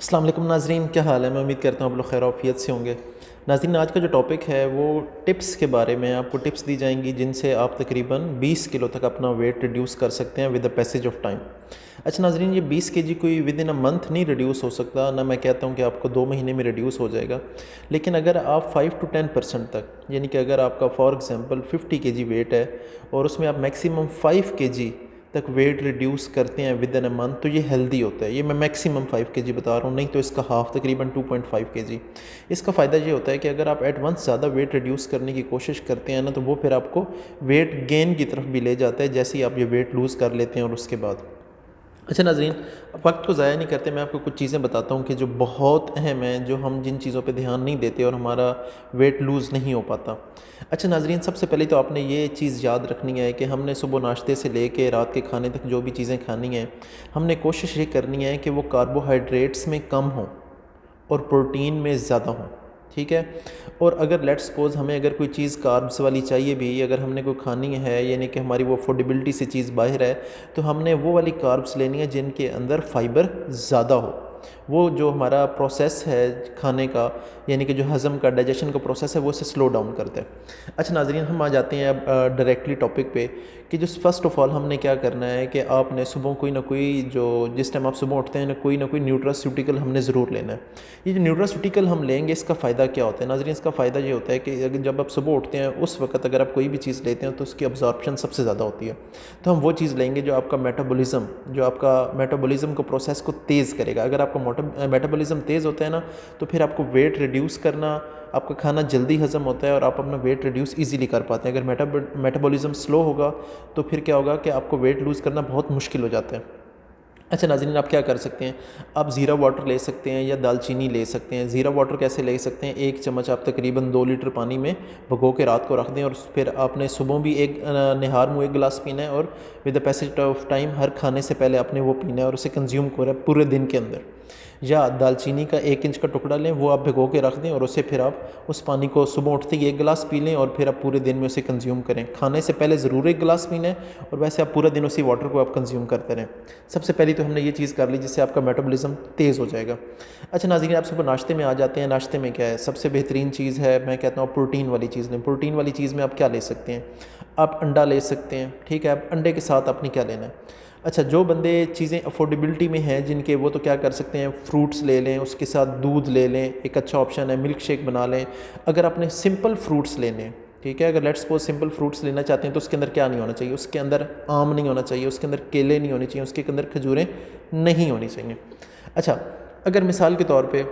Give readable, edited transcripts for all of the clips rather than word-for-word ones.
अस्सलाम वालेकुम नाज़रीन, क्या हाल है। मैं उम्मीद करता हूँ आप लोग खैर आफियत से होंगे। नाज़रीन, आज का जो टॉपिक है वो टिप्स के बारे में आपको टिप्स दी जाएंगी जिनसे आप तकरीबन 20 किलो तक अपना वेट रिड्यूस कर सकते हैं with the passage of time. अच्छा नाज़रीन, ये 20 केजी कोई विद इन अ मंथ नहीं रिड्यूस हो सकता, ना मैं कहता हूँ कि आपको 2 महीने में रिड्यूस हो जाएगा। लेकिन अगर आप 5 to 10% तक, यानी कि अगर आपका फॉर एग्ज़ाम्पल 50 केजी वेट है और उसमें आप मैक्सिमम 5 केजी तक वेट रिड्यूस करते हैं विद इन अ मंथ, तो ये हेल्दी होता है। ये मैं मैक्सिमम 5 केजी बता रहा हूँ, नहीं तो इसका हाफ तकरीबन 2.5 केजी। इसका फ़ायदा ये होता है कि अगर आप एट वंस ज़्यादा वेट रिड्यूस करने की कोशिश करते हैं ना, तो वो फिर आपको वेट गेन की तरफ भी ले जाता है जैसे ही आप ये वेट लूज़ कर लेते हैं और उसके बाद। अच्छा नाज़रीन, वक्त को ज़ाया नहीं करते, मैं आपको कुछ चीज़ें बताता हूँ कि जो बहुत अहम हैं, जो हम जिन चीज़ों पे ध्यान नहीं देते और हमारा वेट लूज़ नहीं हो पाता। अच्छा नाज़रीन, सबसे पहले तो आपने ये चीज़ याद रखनी है कि हमने सुबह नाश्ते से लेके रात के खाने तक जो भी चीज़ें खानी हैं, हमने कोशिश ये करनी है कि वो कार्बोहाइड्रेट्स में कम हों और प्रोटीन में ज़्यादा हों। ठीक है। और अगर लेट्स सपोज़ हमें अगर कोई चीज़ कार्ब्स वाली चाहिए भी, अगर हमने कोई खानी है, यानी कि हमारी वो अफोर्डेबिलिटी से चीज़ बाहर है, तो हमने वो वाली कार्ब्स लेनी है जिनके अंदर फ़ाइबर ज़्यादा हो। वो जो हमारा प्रोसेस है खाने का, यानी कि जो हज़म का, डाइजेशन का प्रोसेस है, वो उसे स्लो डाउन करता है। अच्छा नाज़रीन, हम आ जाते हैं अब डायरेक्टली टॉपिक पे कि जो फ़र्स्ट ऑफ़ ऑल हमने क्या करना है कि आपने सुबह कोई ना कोई, जो जिस टाइम आप सुबह उठते हैं ना कोई न्यूट्रास्यूटिकल हमने ज़रूर लेना है। ये जो न्यूट्रास्यूटिकल हम लेंगे, इसका फ़ायदा क्या होता है नाज़रीन? इसका फ़ायदा ये होता है कि जब आप सुबह उठते हैं उस वक्त अगर आप कोई भी चीज़ लेते हैं तो उसकी अब्जॉर्प्शन सबसे ज़्यादा होती है। तो हम वो चीज़ लेंगे जो आपका मेटाबॉलिज़्म को प्रोसेस को तेज़ करेगा। अगर आपका मेटाबॉलिज़्म तेज़ होता है ना, तो फिर आपको वेट रिड्यूस करना, आपका खाना जल्दी हज़म होता है और आप अपना वेट रिड्यूस ईज़िली कर पाते हैं। अगर मेटाबॉलिज़्म स्लो होगा तो फिर क्या होगा कि आपको वेट लूज़ करना बहुत मुश्किल हो जाता है। अच्छा नाज़रीन, आप क्या कर सकते हैं, आप ज़ीरा वाटर ले सकते हैं या दालचीनी ले सकते हैं। ज़ीरा वाटर कैसे ले सकते हैं? 1 चम्मच आप तकरीबन 2 लीटर पानी में भिगो के रात को रख दें और फिर आपने सुबह भी एक निहार मुँह 1 गिलास पीना है और with the passage of time हर खाने से पहले आपने वो पीना है और उसे कंज्यूम करें पूरे दिन के अंदर। या दालचीनी का 1 इंच का टुकड़ा लें, वो आप भिगो के रख दें और उसे फिर आप उस पानी को सुबह उठते ही 1 गिलास पी लें और फिर आप पूरे दिन में उसे कंज्यूम करें। खाने से पहले ज़रूर 1 गिलास पीना है और वैसे आप पूरा दिन उसी वाटर को आप कंज्यूम करते रहें। सबसे पहले तो हमने ये चीज़ कर ली जिससे आपका मेटाबॉलिज़्म तेज़ हो जाएगा। अच्छा नाज़रीन, आप सुबह नाश्ते में आ जाते हैं। नाश्ते में क्या है सबसे बेहतरीन चीज़ है, मैं कहता हूँ प्रोटीन वाली चीज़ लें। प्रोटीन वाली चीज़ में आप क्या ले सकते हैं? आप अंडा ले सकते हैं। ठीक है, आप अंडे के साथ आपने क्या लेना है? अच्छा, जो बंदे चीज़ें अफोर्डेबिलिटी में हैं जिनके, वो तो क्या कर सकते हैं, फ्रूट्स ले लें, उसके साथ दूध ले लें, एक अच्छा ऑप्शन है। मिल्क शेक बना लें। अगर आपने सिंपल फ्रूट्स लेने हैं, ठीक है, अगर लेट्स सपोज सिंपल फ्रूट्स लेना चाहते हैं तो उसके अंदर क्या नहीं होना चाहिए? उसके अंदर आम नहीं होना चाहिए, उसके अंदर केले नहीं होने चाहिए, उसके अंदर खजूरें नहीं होनी चाहिए। अच्छा, अगर मिसाल के तौर पे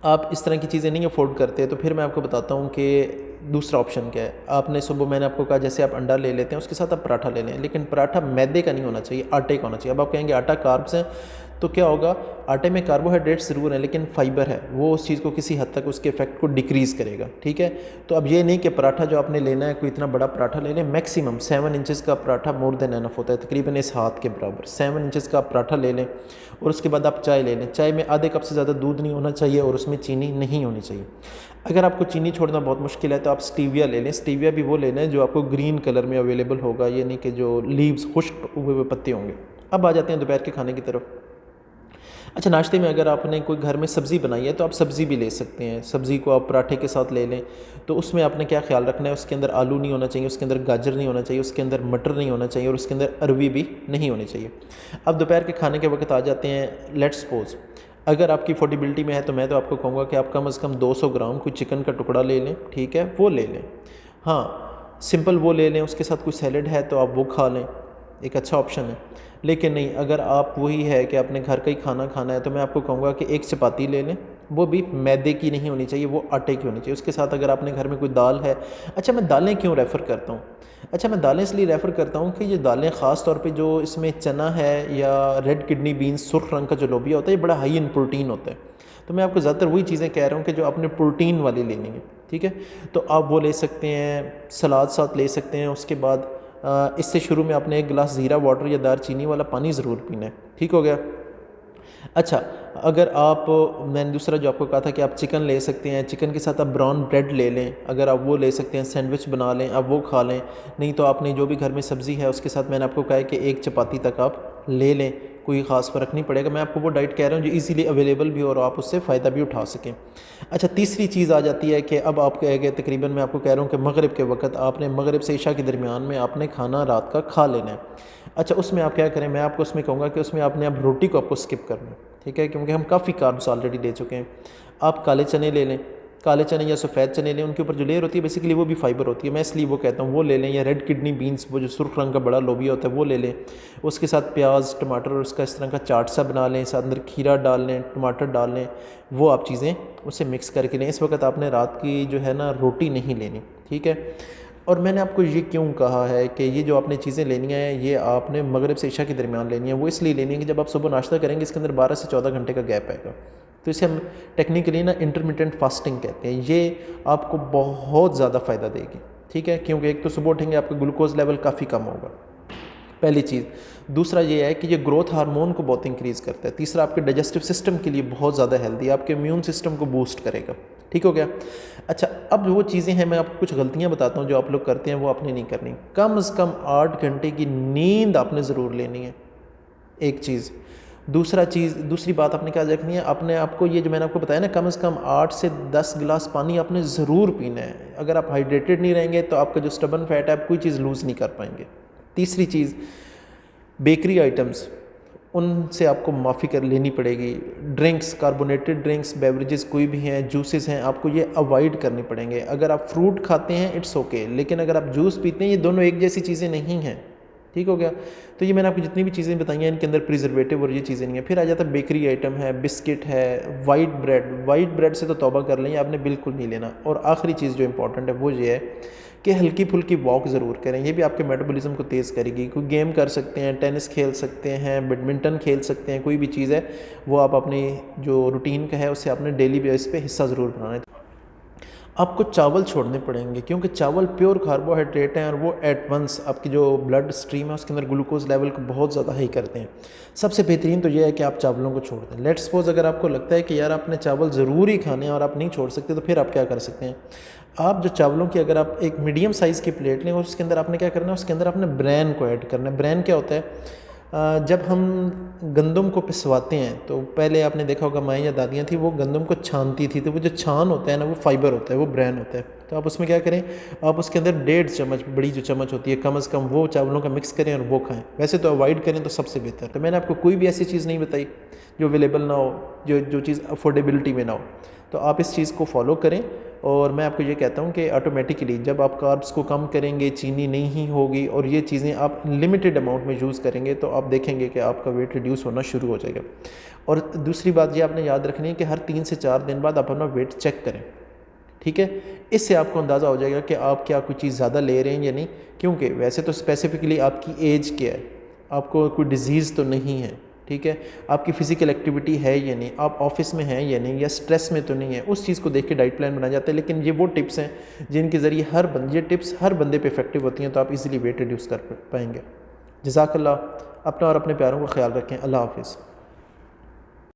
आप इस तरह की चीज़ें नहीं अफोर्ड करते, तो फिर मैं आपको बताता हूँ कि दूसरा ऑप्शन क्या है। आपने सुबह, मैंने आपको कहा, जैसे आप अंडा ले लेते हैं उसके साथ आप पराठा ले लें, लेकिन पराठा मैदे का नहीं होना चाहिए, आटे का होना चाहिए। अब आप कहेंगे आटा कार्ब्स हैं, तो क्या होगा, आटे में कार्बोहाइड्रेट्स ज़रूर हैं लेकिन फ़ाइबर है, वो उस चीज़ को किसी हद तक उसके इफेक्ट को डिक्रीज़ करेगा। ठीक है, तो अब ये नहीं कि पराठा जो आपने लेना है कोई इतना बड़ा पराठा ले लें। मैक्सिमम 7 इंचज़ का पराठा मोर देन एनफ होता है, तकरीबन इस हाथ के बराबर 7 इंचज़ का पराठा ले लें और उसके बाद आप चाय ले लें। चाय में आधे कप से ज़्यादा दूध नहीं होना चाहिए और उसमें चीनी नहीं होनी चाहिए। अगर आपको चीनी छोड़ना बहुत मुश्किल है तो आप स्टीविया ले लें। स्टीविया भी वो लेना है जो आपको ग्रीन कलर में अवेलेबल होगा, यानी कि जो लीव्स, खुश्क हुए पत्ते होंगे। अब आ जाते हैं दोपहर के खाने की तरफ। अच्छा, नाश्ते में अगर आपने कोई घर में सब्ज़ी बनाई है तो आप सब्ज़ी भी ले सकते हैं। सब्ज़ी को आप पराठे के साथ ले लें, तो उसमें आपने क्या ख्याल रखना है, उसके अंदर आलू नहीं होना चाहिए, उसके अंदर गाजर नहीं होना चाहिए, उसके अंदर मटर नहीं होना चाहिए और उसके अंदर अरवी भी नहीं होनी चाहिए। अब दोपहर के खाने के वक्त आ जाते हैं। लेट्स सपोज़ अगर आपकी अफोर्डेबिलिटी में है तो मैं तो आपको कहूँगा कि आप कम से कम 200 ग्राम कोई चिकन का टुकड़ा ले लें। ठीक है, वो ले लें। हाँ, सिंपल वो ले लें, उसके साथ कोई सैलड है तो आप वो खा लें, एक अच्छा ऑप्शन है। लेकिन नहीं, अगर आप वही है कि आपने घर का ही खाना खाना है तो मैं आपको कहूँगा कि एक चपाती ले लें, वो भी मैदे की नहीं होनी चाहिए, वो आटे की होनी चाहिए। उसके साथ अगर आपने घर में कोई दाल है। अच्छा, मैं दालें क्यों रेफ़र करता हूँ? अच्छा, मैं दालें इसलिए रेफ़र करता हूँ कि ये दालें ख़ास तौर पे जो इसमें चना है या रेड किडनी बीन्स, सुर्ख रंग का जो लोबिया होता है, ये बड़ा हाई इन प्रोटीन होता है। तो मैं आपको ज़्यादातर वही चीज़ें कह रहा हूँ कि जो आपने प्रोटीन वाली लेनी है। ठीक है, तो आप वो ले सकते हैं, सलाद साथ ले सकते हैं। उसके बाद इससे शुरू में आपने 1 गिलास ज़ीरा वाटर या दारचीनी वाला पानी ज़रूर पीना है। ठीक हो गया। अच्छा, अगर आप, मैंने दूसरा जो आपको कहा था कि आप चिकन ले सकते हैं, चिकन के साथ आप ब्राउन ब्रेड ले लें, अगर आप वो ले सकते हैं, सैंडविच बना लें, आप वो खा लें। नहीं तो आपने जो भी घर में सब्ज़ी है उसके साथ मैंने आपको कहा है कि 1 चपाती तक आप ले लें, कोई ख़ास फ़र्क नहीं पड़ेगा। मैं आपको वो डाइट कह रहा हूँ जो इजीली अवेलेबल भी हो और आप उससे फ़ायदा भी उठा सकें। अच्छा, तीसरी चीज़ आ जाती है कि अब आप कह गए तकरीबन मैं आपको कह रहा हूँ कि मगरिब के वक्त आपने मगरिब से इशा के दरमियान में आपने खाना रात का खा लेना है। अच्छा, उसमें आप क्या करें, मैं आपको उसमें कहूँगा कि उसमें आपने अब रोटी को आपको स्किप करना है, ठीक है, क्योंकि हम काफ़ी कार्ब्स ऑलरेडी ले चुके हैं। आप काले चने ले लें, काले चने या सफ़ेद चने लें, उनके ऊपर जो लेयर होती है बेसिकली वो भी फाइबर होती है, मैं इसलिए वो कहता हूँ वो ले लें। या रेड किडनी बीन्स, वो जो सुर्ख रंग का बड़ा लोबिया होता है वो ले लें। उसके साथ प्याज टमाटर और उसका इस तरह का चाट सा बना लें, साथ अंदर खीरा डाल लें, टमाटर डाल लें, वो आप चीज़ें उससे मिक्स करके लें। इस वक्त आपने रात की जो है ना रोटी नहीं लेनी, ठीक है। और मैंने आपको ये क्यों कहा है कि ये जो आपने चीज़ें लेनी हैं ये आपने मगरिब से इशा के दरमियान लेनी है, वो इसलिए लेनी है कि जब आप सुबह नाश्ता करेंगे इसके अंदर 12 से 14 घंटे का गैप आएगा, तो इसे हम टेक्निकली ना इंटरमिटेंट फास्टिंग कहते हैं। ये आपको बहुत ज़्यादा फ़ायदा देगी, ठीक है, क्योंकि एक तो सुबह उठेंगे आपका ग्लूकोज लेवल काफ़ी कम होगा, पहली चीज़। दूसरा ये है कि ये ग्रोथ हार्मोन को बहुत इंक्रीज़ करता है। तीसरा, आपके डाइजेस्टिव सिस्टम के लिए बहुत ज़्यादा हेल्दी है, आपके इम्यून सिस्टम को बूस्ट करेगा, ठीक हो गया। अच्छा, अब वो चीज़ें हैं, मैं आपको कुछ गलतियाँ बताता हूँ जो आप लोग करते हैं, वो आपने नहीं करनी। कम से कम 8 घंटे की नींद आपने ज़रूर लेनी है, एक चीज़। दूसरी बात आपने क्या रखनी है, अपने आपको ये जो मैंने आपको बताया ना, कम से कम 8 से 10 गिलास पानी आपने ज़रूर पीना है। अगर आप हाइड्रेटेड नहीं रहेंगे तो आपका जो स्टबन फैट है आप कोई चीज़ लूज़ नहीं कर पाएंगे। तीसरी चीज़, बेकरी आइटम्स, उनसे आपको माफ़ी कर लेनी पड़ेगी। ड्रिंक्स, कार्बोनेटेड ड्रिंक्स, बेवरेजेस कोई भी हैं, जूसेस हैं, आपको ये अवॉइड करने पड़ेंगे। अगर आप फ्रूट खाते हैं इट्स ओके, लेकिन अगर आप जूस पीते हैं ये दोनों एक जैसी चीज़ें नहीं हैं, ठीक हो गया। तो ये मैंने आपको जितनी भी चीज़ें बताई हैं इनके अंदर प्रिजर्वेटिव और ये चीज़ें नहीं है। फिर आ जाता है बेकरी आइटम है, बिस्किट है, वाइट ब्रेड से तो तौबा कर लें, आपने बिल्कुल नहीं लेना। और आखिरी चीज़ जो इंपॉर्टेंट है वो ये है कि हल्की फुल्की वॉक ज़रूर करें, ये भी आपके मेटाबॉलिज्म को तेज़ करेगी। कोई गेम कर सकते हैं, टेनिस खेल सकते हैं, बैडमिंटन खेल सकते हैं, कोई भी चीज़ है वो आप अपनी जो रूटीन का है उससे आपने डेली बेस पे हिस्सा ज़रूर बनाना है। आपको चावल छोड़ने पड़ेंगे क्योंकि चावल प्योर कार्बोहाइड्रेट हैं और वो एट वंस आपकी जो ब्लड स्ट्रीम है उसके अंदर ग्लूकोज लेवल को बहुत ज़्यादा हाई करते हैं। सबसे बेहतरीन तो ये है कि आप चावलों को छोड़ दें। लेट्स सपोज अगर आपको लगता है कि यार आपने चावल ज़रूर ही खाने हैं और आप नहीं छोड़ सकते, तो फिर आप क्या कर सकते हैं, आप जो चावलों की अगर आप एक मीडियम साइज़ की प्लेट लें और उसके अंदर आपने क्या करना है, उसके अंदर आपने ब्रैन को ऐड करना है। ब्रैन क्या होता है, जब हम गंदम को पिसवाते हैं तो पहले आपने देखा होगा माएँ या दादियाँ थी वो गंदम को छानती थी, तो वो जो छान होता है ना वो फाइबर होता है, वो ब्रैन होता है। तो आप उसमें क्या करें, आप उसके अंदर 1.5 चम्मच, बड़ी जो चम्मच होती है कम से कम, वो चावलों का मिक्स करें और वो खाएं। वैसे तो अवॉइड करें तो सबसे बेहतर। तो मैंने आपको कोई भी ऐसी चीज़ नहीं बताई जो अवेलेबल ना हो, जो चीज़ अफोर्डेबिलिटी में ना हो, तो आप इस चीज़ को फॉलो करें। और मैं आपको ये कहता हूँ कि ऑटोमेटिकली जब आप कार्ब्स को कम करेंगे, चीनी नहीं होगी और ये चीज़ें आप लिमिटेड अमाउंट में यूज़ करेंगे, तो आप देखेंगे कि आपका वेट रिड्यूस होना शुरू हो जाएगा। और दूसरी बात ये आपने याद रखनी है कि हर 3 से 4 दिन बाद आप अपना वेट चेक करें, ठीक है। इससे आपको अंदाज़ा हो जाएगा कि आप क्या कोई चीज़ ज़्यादा ले रहे हैं या नहीं, क्योंकि वैसे तो स्पेसिफिकली आपकी एज क्या है, आपको कोई डिज़ीज़ तो नहीं है, ठीक है, आपकी फ़िज़िकल एक्टिविटी है या नहीं, आप ऑफिस में हैं या नहीं, या स्ट्रेस में तो नहीं है, उस चीज़ को देख के डाइट प्लान बनाया जाता है। लेकिन ये वो टिप्स हैं जिनके ज़रिए ये टिप्स हर बंदे पे इफेक्टिव होती हैं, तो आप इजीली वेट रिड्यूस कर पाएंगे। जज़ाकल्लाह। अपना और अपने प्यारों का ख्याल रखें। अल्लाह हाफ़िज़।